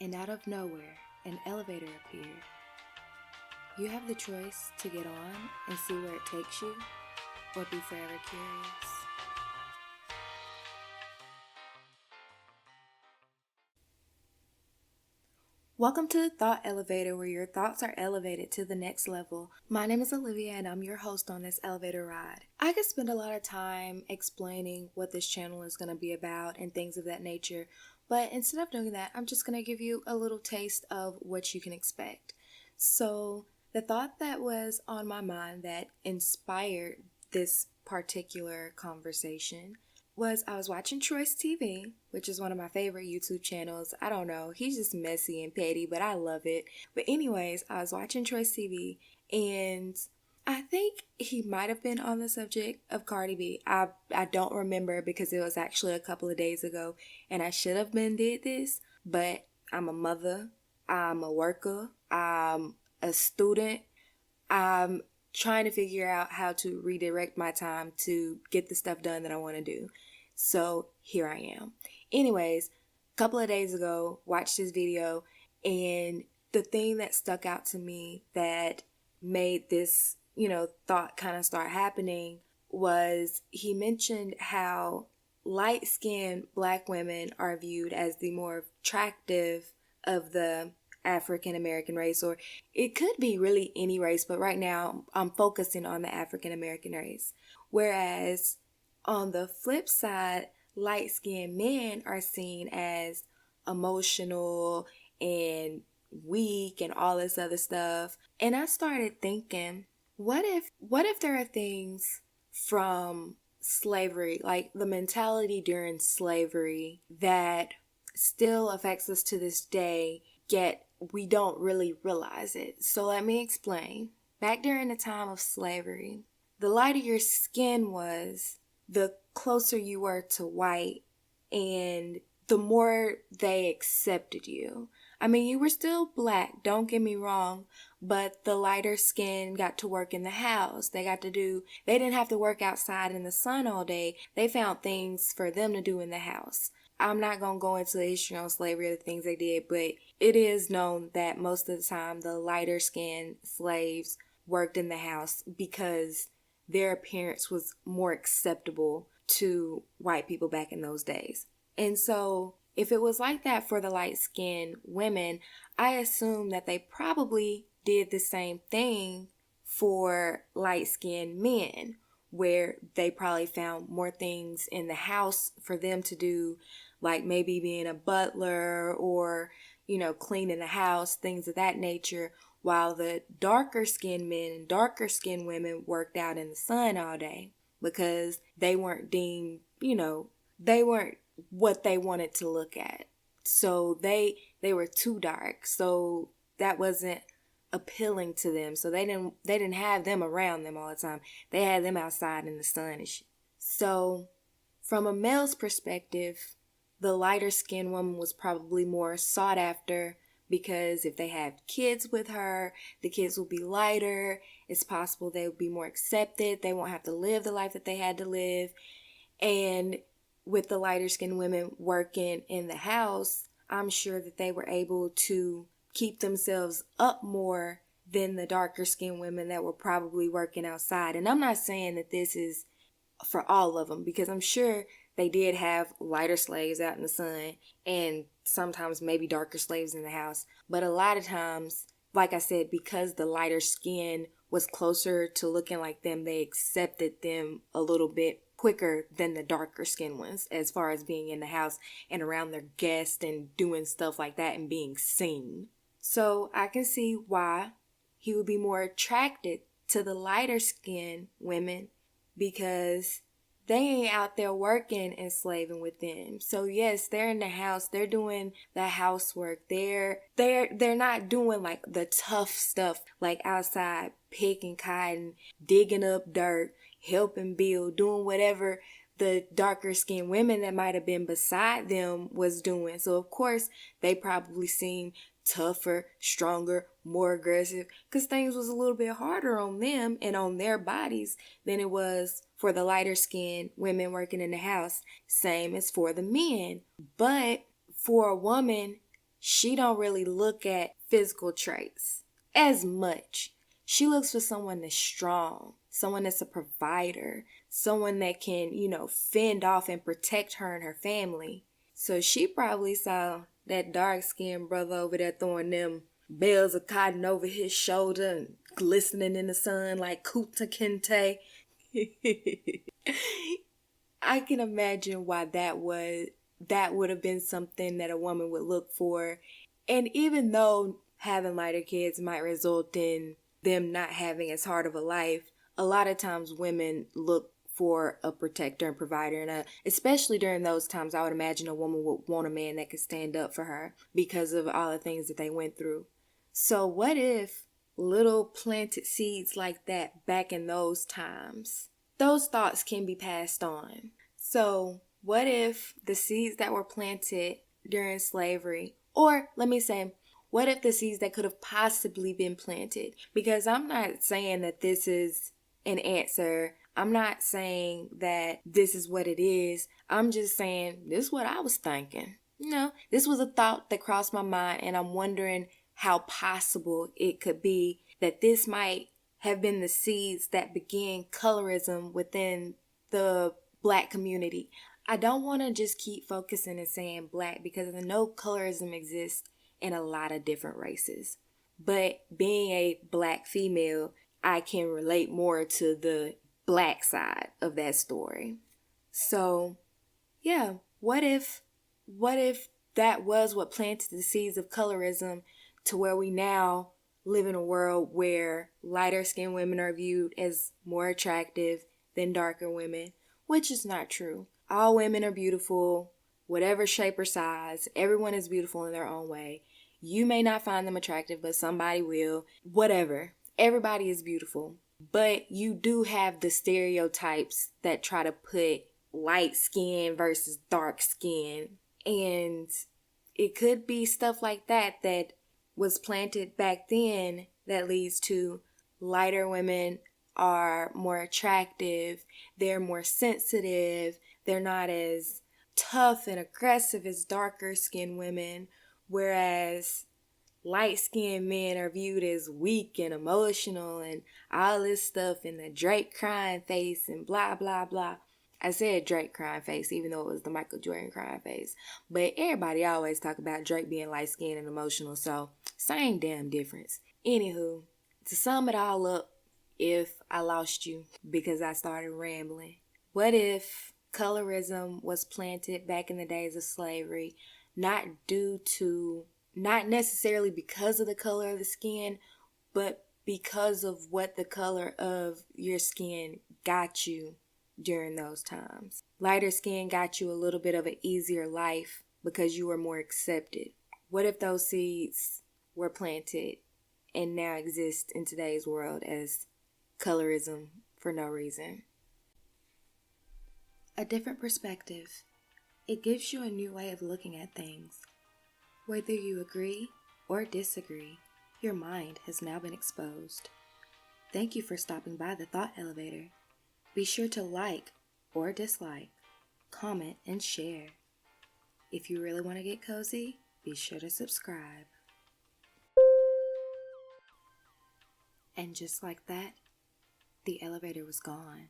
and out of nowhere, an elevator appeared. You have the choice to get on and see where it takes you, or be forever curious. Welcome to the Thought Elevator, where your thoughts are elevated to the next level. My name is Olivia, and I'm your host on this elevator ride. I could spend a lot of time explaining what this channel is going to be about and things of that nature, but instead of doing that, I'm just going to give you a little taste of what you can expect. So, the thought that was on my mind that inspired this particular conversation was I was watching Troy's TV, which is one of my favorite YouTube channels. I don't know, he's just messy and petty, but I love it. But anyways, I was watching Troy's TV, and I think he might have been on the subject of Cardi B. I don't remember because it was actually a couple of days ago, and I should have been did this, but I'm a mother, I'm a worker, I'm a student, I'm trying to figure out how to redirect my time to get the stuff done that I want to do. So here I am. Anyways, a couple of days ago, watched this video, and the thing that stuck out to me that made this, thought kind of start happening was he mentioned how light-skinned black women are viewed as the more attractive of the African American race, or it could be really any race, but right now I'm focusing on the African American race. Whereas on the flip side, light-skinned men are seen as emotional and weak and all this other stuff. And I started thinking, what if there are things from slavery, like the mentality during slavery, that still affects us to this day, yet we don't really realize it. So let me explain. Back during the time of slavery, the lighter your skin was, the closer you were to white, and the more they accepted you. I mean, you were still black, don't get me wrong, but the lighter skin got to work in the house. They didn't have to work outside in the sun all day. They found things for them to do in the house. I'm not going to go into the history on slavery or the things they did, but it is known that most of the time the lighter skinned slaves worked in the house because their appearance was more acceptable to white people back in those days. And so if it was like that for the light-skinned women, I assume that they probably did the same thing for light-skinned men, where they probably found more things in the house for them to do, like maybe being a butler or, cleaning the house, things of that nature, while the darker skinned men and darker skinned women worked out in the sun all day because they weren't deemed, they weren't what they wanted to look at. So they were too dark. So that wasn't appealing to them. So they didn't have them around them all the time. They had them outside in the sun and shit. So from a male's perspective, the lighter skinned woman was probably more sought after because if they had kids with her, the kids will be lighter. It's possible they will be more accepted. They won't have to live the life that they had to live. And with the lighter skinned women working in the house, I'm sure that they were able to keep themselves up more than the darker skinned women that were probably working outside. And I'm not saying that this is for all of them, because I'm sure they did have lighter slaves out in the sun and sometimes maybe darker slaves in the house. But a lot of times, like I said, because the lighter skin was closer to looking like them, they accepted them a little bit quicker than the darker skin ones as far as being in the house and around their guests and doing stuff like that and being seen. So I can see why he would be more attracted to the lighter skinned women, because they ain't out there working and slaving with them. So yes, they're in the house, they're doing the housework. They're not doing like the tough stuff like outside picking cotton, digging up dirt, helping build, doing whatever the darker skinned women that might have been beside them was doing. So of course they probably seem tougher, stronger, more aggressive, because things was a little bit harder on them and on their bodies than it was for the lighter skinned women working in the house. Same as for the men. But for a woman, she don't really look at physical traits as much. She looks for someone that's strong, someone that's a provider, someone that can, fend off and protect her and her family. So she probably saw that dark-skinned brother over there throwing them bales of cotton over his shoulder and glistening in the sun like Kunta Kinte. I can imagine why that would have been something that a woman would look for. And even though having lighter kids might result in them not having as hard of a life, a lot of times women look for a protector and provider. And especially during those times, I would imagine a woman would want a man that could stand up for her because of all the things that they went through. So what if little planted seeds like that back in those times? Those thoughts can be passed on. So what if the seeds that were planted during slavery, or let me say, what if the seeds that could have possibly been planted? Because I'm not saying that this is an answer. I'm not saying that this is what it is. I'm just saying this is what I was thinking. This was a thought that crossed my mind, and I'm wondering how possible it could be that this might have been the seeds that began colorism within the Black community. I don't want to just keep focusing and saying Black because I know colorism exists in a lot of different races. But being a Black female, I can relate more to the Black side of that story. So, yeah, what if that was what planted the seeds of colorism to where we now live in a world where lighter skinned women are viewed as more attractive than darker women, which is not true. All women are beautiful, whatever shape or size. Everyone is beautiful in their own way. You may not find them attractive, but somebody will. Whatever. Everybody is beautiful. But you do have the stereotypes that try to put light skin versus dark skin. And it could be stuff like that was planted back then that leads to lighter women are more attractive, they're more sensitive, they're not as tough and aggressive as darker skinned women, whereas light skinned men are viewed as weak and emotional and all this stuff, and the Drake crying face and blah blah blah. I said Drake crying face even though it was the Michael Jordan crying face, but everybody always talk about Drake being light skinned and emotional, so same damn difference. Anywho, to sum it all up, if I lost you because I started rambling, what if colorism was planted back in the days of slavery, not necessarily because of the color of the skin, but because of what the color of your skin got you during those times. Lighter skin got you a little bit of an easier life because you were more accepted. What if those seeds were planted and now exist in today's world as colorism for no reason? A different perspective. It gives you a new way of looking at things. Whether you agree or disagree, your mind has now been exposed. Thank you for stopping by the Thought Elevator. Be sure to like or dislike, comment, and share. If you really want to get cozy, be sure to subscribe. And just like that, the elevator was gone.